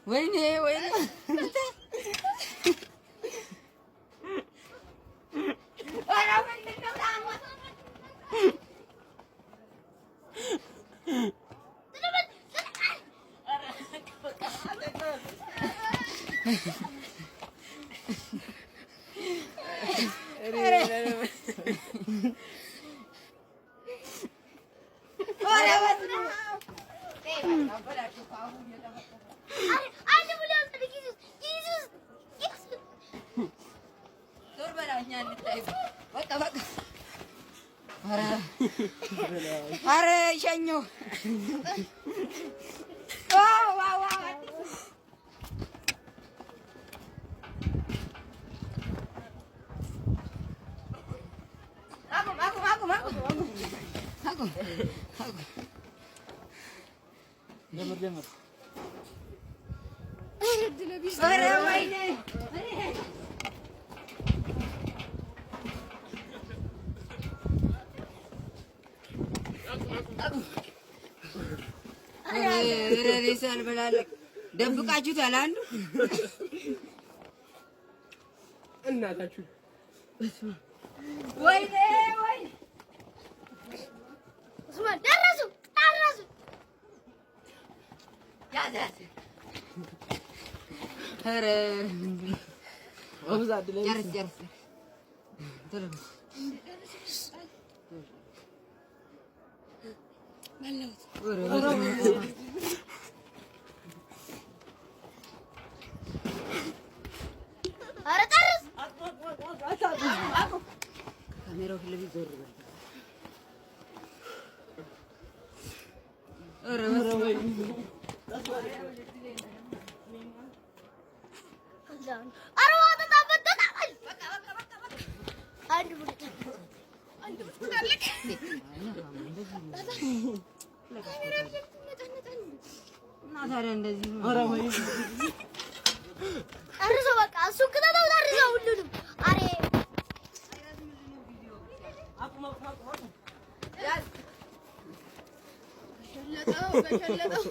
ወይኔ ወይኔ ኧረ ሸኘው ጀምር ኧረ ወይኔ ሬሳን በላለቅ ደብቃችሁታል። አንዱ እናታችሁ ወይኔ ወይኔ ደረሱ ያዛት ኧረ ጨርስ ካሜራው ፊት ለፊት ዞር በል። ታዲያ እንደዚህ አርሰው በቃ እሱ ከተተው አርሰው ሁሉንም አሬ በሸለጠው